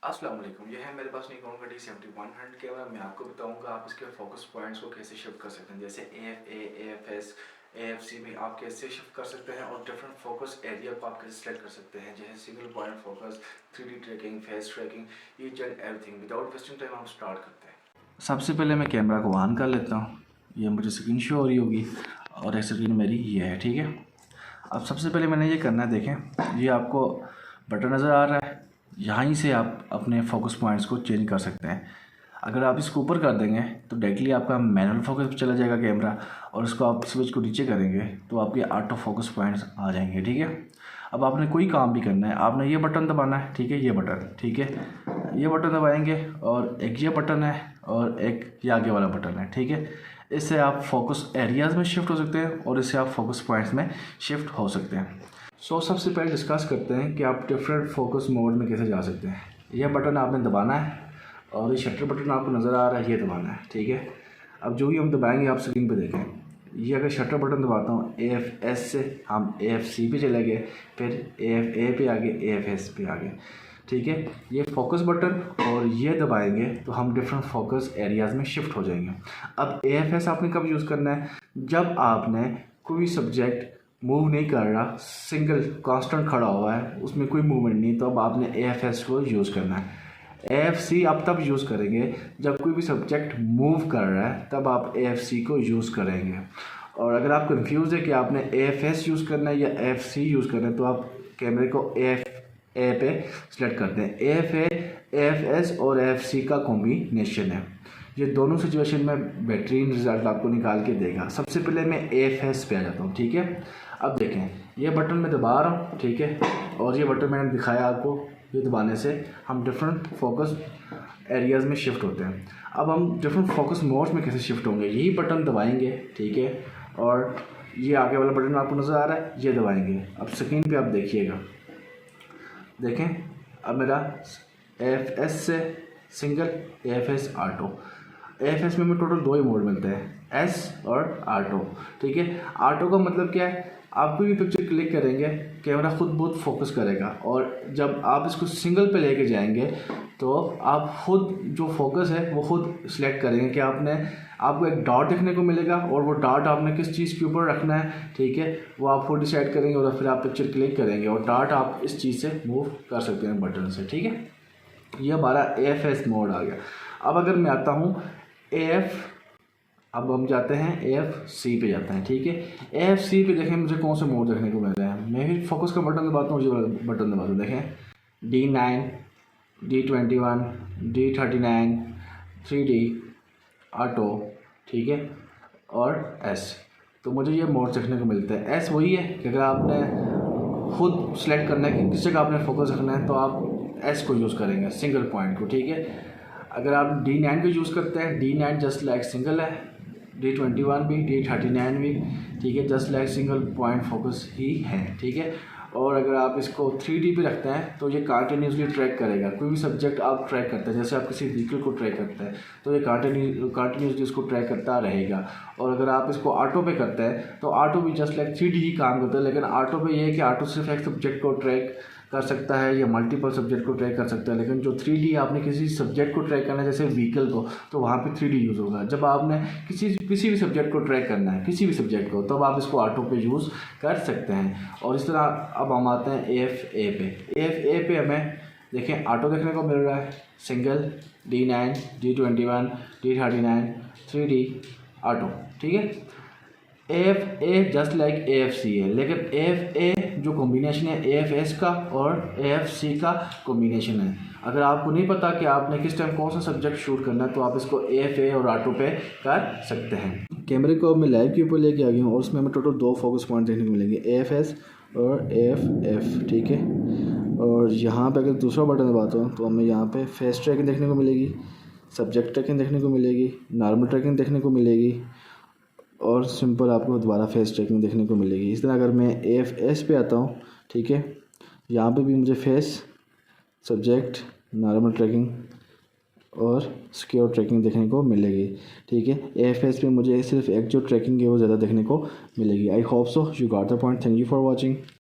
अस्सलाम वालेकुम। ये है मेरे पास निकॉन का D7100 कैमरा। मैं आपको बताऊंगा आप इसके फोकस पॉइंट्स को कैसे शिफ्ट कर सकते हैं, जैसे AFA, AFS, AFC में आप कैसे शिफ्ट कर सकते हैं और डिफरेंट फोकस एरिया को आप कैसे सेलेक्ट कर सकते हैं, जैसे single point focus, 3D tracking, face tracking, each and everything. Without wasting time हम स्टार्ट करते हैं। सबसे पहले मैं कैमरा को ऑन कर लेता हूँ। ये मुझे स्क्रीन शो हो रही होगी और एक स्क्रीन मेरी ये है, ठीक है। अब सबसे पहले मैंने ये करना है, देखें ये आपको बटन नज़र आ रहा है, यहाँ से आप अपने फोकस पॉइंट्स को चेंज कर सकते हैं। अगर आप इसको ऊपर कर देंगे तो डायरेक्टली आपका मैनुअल फोकस पर चला जाएगा कैमरा, और इसको आप स्विच को नीचे करेंगे तो आपके ऑटो फोकस पॉइंट्स आ जाएंगे, ठीक है। अब आपने कोई काम भी करना है, आपने ये बटन दबाना है, ठीक है, ये बटन, ठीक है, ये बटन दबाएंगे और एक ये बटन है और एक ये आगे वाला बटन है, ठीक है। इससे आप फोकस एरियाज़ में शिफ्ट हो सकते हैं और इससे आप फोकस पॉइंट्स में शिफ्ट हो सकते हैं। सबसे पहले डिस्कस करते हैं कि आप डिफरेंट फोकस मोड में कैसे जा सकते हैं। यह बटन आपने दबाना है और ये शटर बटन आपको नज़र आ रहा है, ये दबाना है, ठीक है। अब जो भी हम दबाएंगे आप स्क्रीन पे देखें, ये अगर शटर बटन दबाता हूँ AFS से हम AFC पे चले गए, फिर AFA पे आ गए, AFS पे आ गए, ठीक है। ये फोकस बटन और ये दबाएंगे तो हम डिफरेंट फोकस एरियाज़ में शिफ्ट हो जाएंगे। अब AFS आपने कब यूज़ करना है, जब आपने कोई सब्जेक्ट मूव नहीं कर रहा, सिंगल कांस्टेंट खड़ा हुआ है, उसमें कोई मूवमेंट नहीं, तो अब आपने AFS को यूज़ करना है। AFC आप तब यूज़ करेंगे जब कोई भी सब्जेक्ट मूव कर रहा है, तब आप AFC को यूज़ करेंगे। और अगर आप कंफ्यूज है कि आपने AFS यूज़ करना है या AFC यूज़ करना है, तो आप कैमरे को AFA पे सेलेक्ट करते हैं। AFA, AFS और AFC का कॉम्बिनेशन है। ये दोनों सिचुएशन में बेहतरीन रिजल्ट आपको निकाल के देगा। सबसे पहले मैं AFS पे आ जाता हूँ, ठीक है। अब देखें ये बटन मैं दबा रहा हूँ, ठीक है, और ये बटन मैंने दिखाया आपको, ये दबाने से हम डिफरेंट फोकस एरियाज़ में शिफ्ट होते हैं। अब हम डिफरेंट फोकस मोड्स में कैसे शिफ्ट होंगे, यही बटन दबाएंगे, ठीक है, और ये आगे वाला बटन आपको नज़र आ रहा है, ये दबाएंगे। अब स्क्रीन पे आप देखिएगा, देखें अब मेरा AFS से सिंगल, AFS ऑटो। AFS में हमें टोटल दो ही मोड मिलते हैं, S और ऑटो, ठीक है। ऑटो का मतलब क्या है, आप कोई भी पिक्चर क्लिक करेंगे कैमरा खुद बहुत फोकस करेगा, और जब आप इसको सिंगल पे लेके जाएंगे तो आप खुद जो फोकस है वो खुद सिलेक्ट करेंगे कि आपको एक डॉट देखने को मिलेगा और वो डॉट आपने किस चीज़ के ऊपर रखना है, ठीक है, वो आप खुद डिसाइड करेंगे और फिर आप पिक्चर क्लिक करेंगे और डॉट आप इस चीज़ से मूव कर सकते हैं बटन से, ठीक है। ये हमारा AFS मोड आ गया। अब अगर मैं आता हूँ अब हम जाते हैं AFC पे जाते हैं, ठीक है। AFC पे देखें मुझे कौन से मोड देखने को मिल रहे हैं। मैं भी फोकस का बटन दबाता हूँ, ये बटन दबाता हूँ, देखें D9, D21, D39, 3D auto, ठीक है, और S। तो मुझे ये मोड देखने को मिलते हैं। S वही है कि अगर आपने खुद सेलेक्ट करना है कि किस जगह आपने फोकस रखना है तो आप S को यूज़ करेंगे, सिंगल पॉइंट को, ठीक है। अगर आप D9 को यूज़ करते हैं, D9 जस्ट लाइक सिंगल है, D21 भी, D39 भी, ठीक है, just like single point focus ही है, ठीक है। और अगर आप इसको 3D पे रखते हैं तो ये कंटिन्यूसली ट्रैक करेगा। कोई भी सब्जेक्ट आप ट्रैक करते हैं, जैसे आप किसी व्हीकल को ट्रैक करते हैं तो ये कंटिन्यूसली इसको ट्रैक करता रहेगा। और अगर आप इसको ऑटो पे करते हैं तो ऑटो भी जस्ट लाइक 3D ही काम करता है, लेकिन ऑटो पे ये है कि ऑटो सिर्फ एक सब्जेक्ट को ट्रैक कर सकता है या मल्टीपल सब्जेक्ट को ट्रैक कर सकता है, लेकिन जो 3D आपने किसी सब्जेक्ट को ट्रैक करना है जैसे व्हीकल को, तो वहाँ पे 3D यूज़ होगा। जब आपने किसी भी सब्जेक्ट को ट्रैक करना है, किसी भी सब्जेक्ट को, तब आप इसको ऑटो पे यूज़ कर सकते हैं। और इस तरह अब हम आते हैं AFA पे। AFA पे हमें देखें ऑटो देखने को मिल रहा है, single, D9, D21, D39, 3D auto, ठीक है। AFA जस्ट लाइक AFC है, लेकिन AFA जो कॉम्बिनेशन है AFS का और AFC का कॉम्बिनेशन है। अगर आपको नहीं पता कि आपने किस टाइम कौन सा सब्जेक्ट शूट करना है तो आप इसको AFA और ऑटो पे कर सकते हैं। कैमरे को अब मैं लाइव के ऊपर लेके आ गया हूँ और उसमें हमें टोटल दो फोकस पॉइंट देखने को मिलेंगे, AFS और AFF, ठीक है। और यहाँ पे अगर दूसरा बटन दबाता हूँ तो हमें यहाँ पे फेस ट्रैकिंग देखने को मिलेगी, सब्जेक्ट ट्रैकिंग देखने को मिलेगी, नॉर्मल ट्रैकिंग देखने को मिलेगी और सिंपल आपको दोबारा फेस ट्रैकिंग देखने को मिलेगी। इस तरह अगर मैं AFS पे आता हूँ, ठीक है, यहाँ पे भी मुझे फेस, सब्जेक्ट, नॉर्मल ट्रैकिंग और सिक्योर ट्रैकिंग देखने को मिलेगी, ठीक है। AFS पे मुझे सिर्फ एक जो ट्रैकिंग है वो ज़्यादा देखने को मिलेगी। I hope so you got the point. Thank you for watching.